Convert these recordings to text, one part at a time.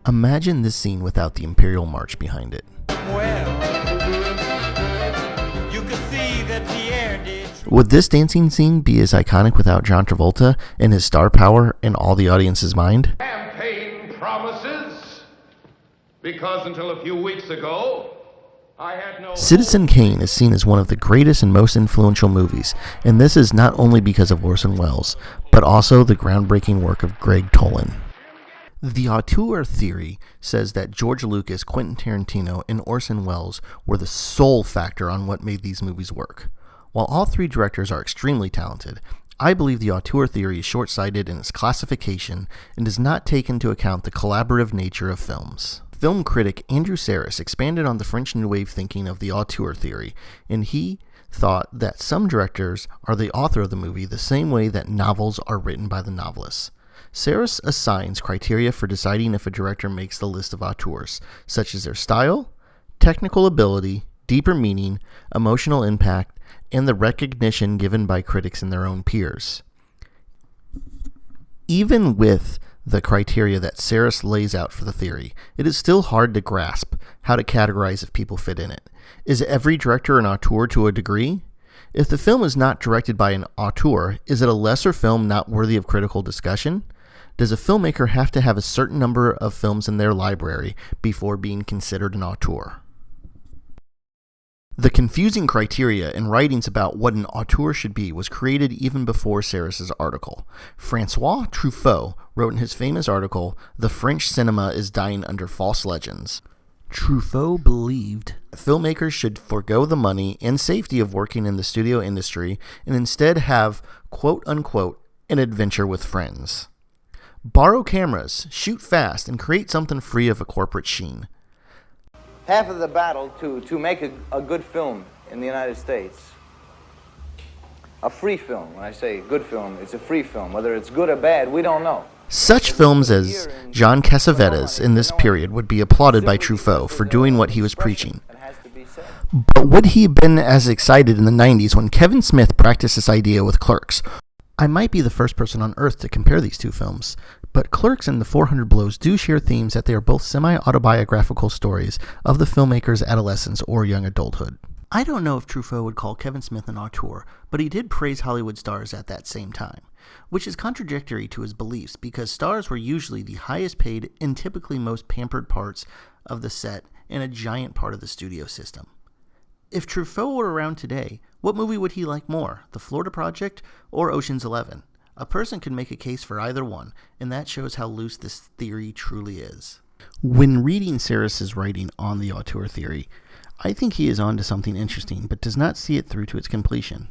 Imagine this scene without the Imperial March behind it. Well, you could see that Pierre did. Would this dancing scene be as iconic without John Travolta and his star power in all the audience's mind? Campaign promises, because until a few weeks ago, I had no... Citizen Kane is seen as one of the greatest and most influential movies, and this is not only because of Orson Welles, but also the groundbreaking work of Greg Toland. The Auteur Theory says that George Lucas, Quentin Tarantino, and Orson Welles were the sole factor on what made these movies work. While all three directors are extremely talented, I believe the Auteur Theory is short-sighted in its classification and does not take into account the collaborative nature of films. Film critic Andrew Sarris expanded on the French New Wave thinking of the Auteur Theory, and he thought that some directors are the author of the movie the same way that novels are written by the novelists. Sarris assigns criteria for deciding if a director makes the list of auteurs, such as their style, technical ability, deeper meaning, emotional impact, and the recognition given by critics and their own peers. Even with the criteria that Sarris lays out for the theory, it is still hard to grasp how to categorize if people fit in it. Is every director an auteur to a degree? If the film is not directed by an auteur, is it a lesser film not worthy of critical discussion? Does a filmmaker have to have a certain number of films in their library before being considered an auteur? The confusing criteria and writings about what an auteur should be was created even before Sarris's article. François Truffaut wrote in his famous article, "The French Cinema is Dying Under False Legends." Truffaut believed filmmakers should forego the money and safety of working in the studio industry and instead have, quote-unquote, an adventure with friends. Borrow cameras, shoot fast, and create something free of a corporate sheen. Half of the battle to make a good film in the United States, a free film, when I say good film, it's a free film. Whether it's good or bad, we don't know. Such films as John Cassavetes in this period would be applauded by Truffaut for doing what he was preaching. But would he have been as excited in the 90s when Kevin Smith practiced this idea with Clerks? I might be the first person on earth to compare these two films, but Clerks and The 400 Blows do share themes that they are both semi-autobiographical stories of the filmmaker's adolescence or young adulthood. I don't know if Truffaut would call Kevin Smith an auteur, but he did praise Hollywood stars at that same time, which is contradictory to his beliefs because stars were usually the highest paid and typically most pampered parts of the set and a giant part of the studio system. If Truffaut were around today, what movie would he like more, The Florida Project or Ocean's 11? A person could make a case for either one, and that shows how loose this theory truly is. When reading Sarris's writing on the Auteur Theory, I think he is onto something interesting, but does not see it through to its completion.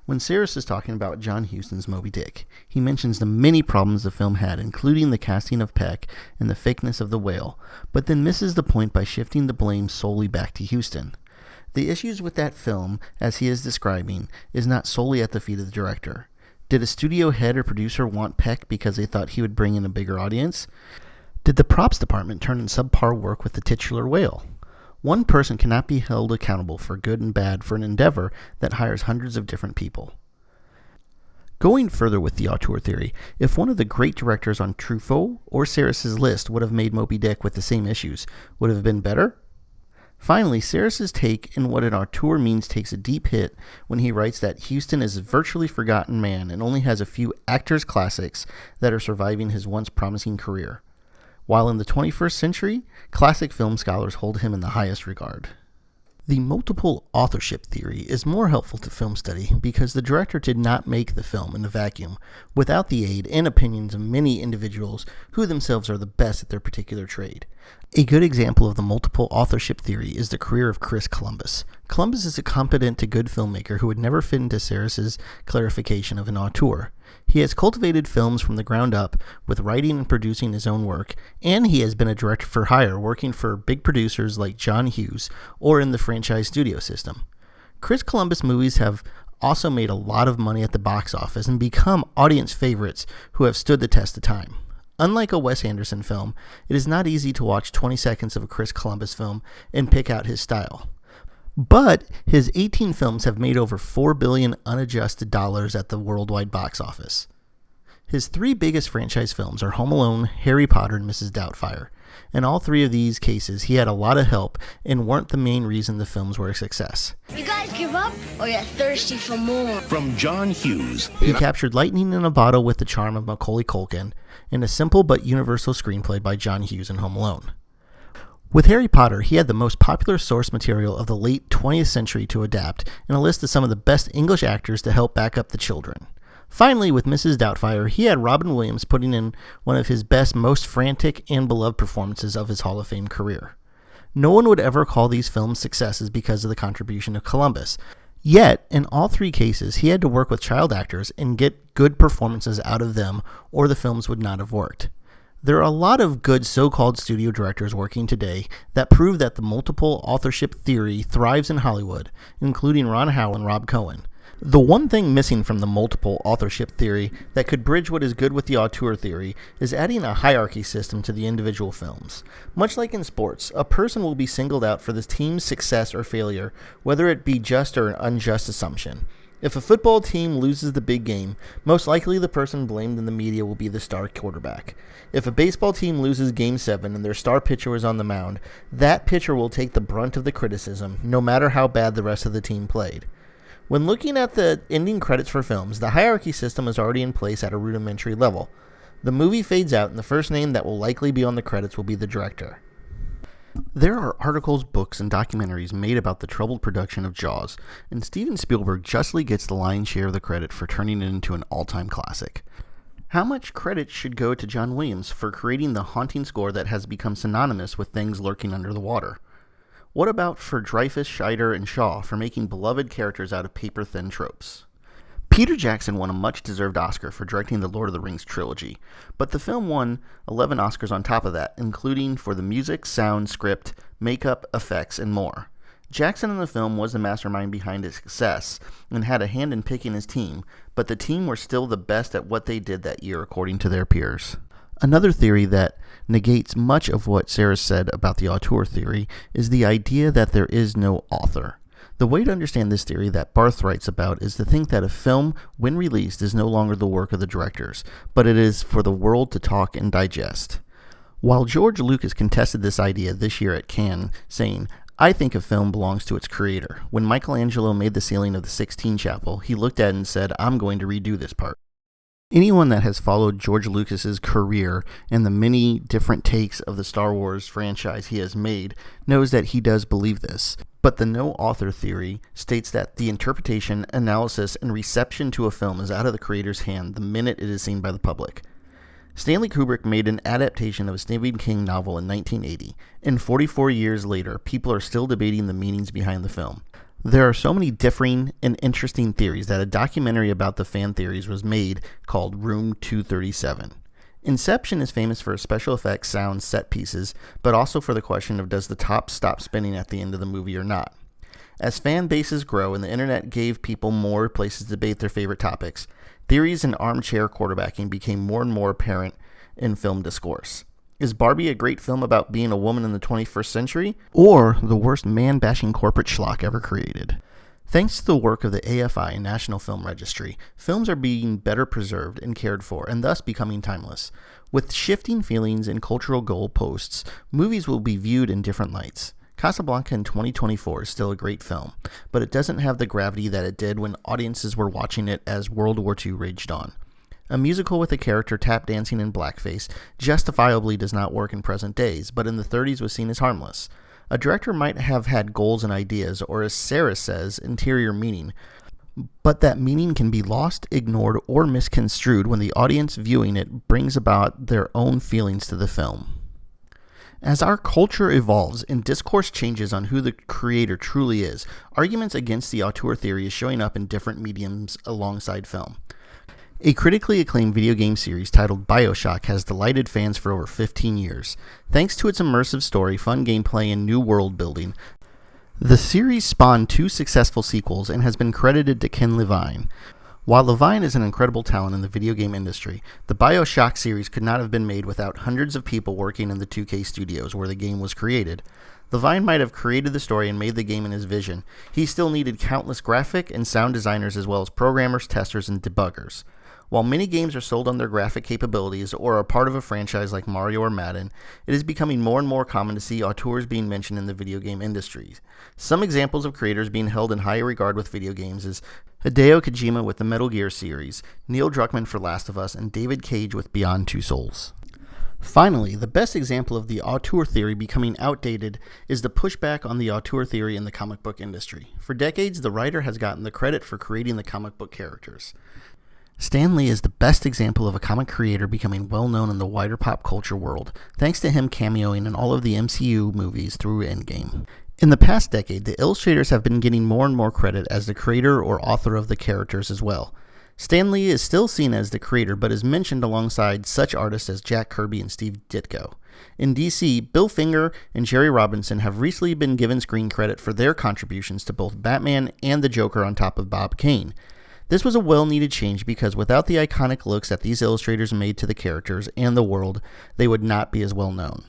When Sarris is talking about John Huston's Moby Dick, he mentions the many problems the film had, including the casting of Peck and the fakeness of the whale, but then misses the point by shifting the blame solely back to Huston. The issues with that film, as he is describing, is not solely at the feet of the director. Did a studio head or producer want Peck because they thought he would bring in a bigger audience? Did the props department turn in subpar work with the titular whale? One person cannot be held accountable for good and bad for an endeavor that hires hundreds of different people. Going further with the Auteur Theory, if one of the great directors on Truffaut or Sarris's list would have made Moby Dick with the same issues, would it have been better? Finally, Sarris's take in what an auteur means takes a deep hit when he writes that Huston is a virtually forgotten man and only has a few actors' classics that are surviving his once promising career, while in the 21st century, classic film scholars hold him in the highest regard. The multiple authorship theory is more helpful to film study because the director did not make the film in a vacuum without the aid and opinions of many individuals who themselves are the best at their particular trade. A good example of the multiple authorship theory is the career of Chris Columbus. Columbus is a competent to good filmmaker who would never fit into Sarris's clarification of an auteur. He has cultivated films from the ground up with writing and producing his own work, and he has been a director for hire working for big producers like John Hughes or in the franchise studio system. Chris Columbus movies have also made a lot of money at the box office and become audience favorites who have stood the test of time. Unlike a Wes Anderson film, it is not easy to watch 20 seconds of a Chris Columbus film and pick out his style. But his 18 films have made over $4 billion unadjusted dollars at the worldwide box office. His three biggest franchise films are Home Alone, Harry Potter, and Mrs. Doubtfire. In all three of these cases, he had a lot of help and weren't the main reason the films were a success. You guys give up, or you're thirsty for more? From John Hughes. He captured lightning in a bottle with the charm of Macaulay Culkin in a simple but universal screenplay by John Hughes in Home Alone. With Harry Potter, he had the most popular source material of the late 20th century to adapt, and a list of some of the best English actors to help back up the children. Finally, with Mrs. Doubtfire, he had Robin Williams putting in one of his best, most frantic and beloved performances of his Hall of Fame career. No one would ever call these films successes because of the contribution of Columbus. Yet, in all three cases, he had to work with child actors and get good performances out of them, or the films would not have worked. There are a lot of good so-called studio directors working today that prove that the multiple authorship theory thrives in Hollywood, including Ron Howard and Rob Cohen. The one thing missing from the multiple authorship theory that could bridge what is good with the auteur theory is adding a hierarchy system to the individual films. Much like in sports, a person will be singled out for the team's success or failure, whether it be just or an unjust assumption. If a football team loses the big game, most likely the person blamed in the media will be the star quarterback. If a baseball team loses Game 7 and their star pitcher is on the mound, that pitcher will take the brunt of the criticism, no matter how bad the rest of the team played. When looking at the ending credits for films, the hierarchy system is already in place at a rudimentary level. The movie fades out and the first name that will likely be on the credits will be the director. There are articles, books, and documentaries made about the troubled production of Jaws, and Steven Spielberg justly gets the lion's share of the credit for turning it into an all-time classic. How much credit should go to John Williams for creating the haunting score that has become synonymous with things lurking under the water? What about for Dreyfuss, Scheider, and Shaw for making beloved characters out of paper-thin tropes? Peter Jackson won a much-deserved Oscar for directing the Lord of the Rings trilogy, but the film won 11 Oscars on top of that, including for the music, sound, script, makeup, effects, and more. Jackson in the film was the mastermind behind its success and had a hand in picking his team, but the team were still the best at what they did that year according to their peers. Another theory that negates much of what Sarris said about the auteur theory is the idea that there is no author. The way to understand this theory that Barth writes about is to think that a film, when released, is no longer the work of the directors, but it is for the world to talk and digest. While George Lucas contested this idea this year at Cannes, saying, "I think a film belongs to its creator. When Michelangelo made the ceiling of the Sixtine Chapel, he looked at it and said, I'm going to redo this part." Anyone that has followed George Lucas's career and the many different takes of the Star Wars franchise he has made knows that he does believe this. But the no author theory states that the interpretation, analysis, and reception to a film is out of the creator's hand the minute it is seen by the public. Stanley Kubrick made an adaptation of a Stephen King novel in 1980, and 44 years later, people are still debating the meanings behind the film. There are so many differing and interesting theories that a documentary about the fan theories was made called Room 237. Inception is famous for special effects, sound, set pieces, but also for the question of does the top stop spinning at the end of the movie or not. As fan bases grow and the internet gave people more places to debate their favorite topics, theories and armchair quarterbacking became more and more apparent in film discourse. Is Barbie a great film about being a woman in the 21st century, or the worst man-bashing corporate schlock ever created? Thanks to the work of the AFI and National Film Registry, films are being better preserved and cared for, and thus becoming timeless. With shifting feelings and cultural goalposts, movies will be viewed in different lights. Casablanca in 2024 is still a great film, but it doesn't have the gravity that it did when audiences were watching it as World War II raged on. A musical with a character tap dancing in blackface justifiably does not work in present days, but in the 30s was seen as harmless. A director might have had goals and ideas, or as Sarris says, interior meaning, but that meaning can be lost, ignored, or misconstrued when the audience viewing it brings about their own feelings to the film. As our culture evolves and discourse changes on who the creator truly is, arguments against the auteur theory is showing up in different mediums alongside film. A critically acclaimed video game series titled BioShock has delighted fans for over 15 years. Thanks to its immersive story, fun gameplay, and new world building, the series spawned 2 successful sequels and has been credited to Ken Levine. While Levine is an incredible talent in the video game industry, the BioShock series could not have been made without hundreds of people working in the 2K studios where the game was created. Levine might have created the story and made the game in his vision. He still needed countless graphic and sound designers as well as programmers, testers, and debuggers. While many games are sold on their graphic capabilities or are part of a franchise like Mario or Madden, it is becoming more and more common to see auteurs being mentioned in the video game industry. Some examples of creators being held in high regard with video games is Hideo Kojima with the Metal Gear series, Neil Druckmann for Last of Us, and David Cage with Beyond Two Souls. Finally, the best example of the auteur theory becoming outdated is the pushback on the auteur theory in the comic book industry. For decades, the writer has gotten the credit for creating the comic book characters. Stan Lee is the best example of a comic creator becoming well known in the wider pop culture world, thanks to him cameoing in all of the MCU movies through Endgame. In the past decade, the illustrators have been getting more and more credit as the creator or author of the characters as well. Stan Lee is still seen as the creator, but is mentioned alongside such artists as Jack Kirby and Steve Ditko. In DC, Bill Finger and Jerry Robinson have recently been given screen credit for their contributions to both Batman and the Joker on top of Bob Kane. This was a well-needed change because without the iconic looks that these illustrators made to the characters and the world, they would not be as well known.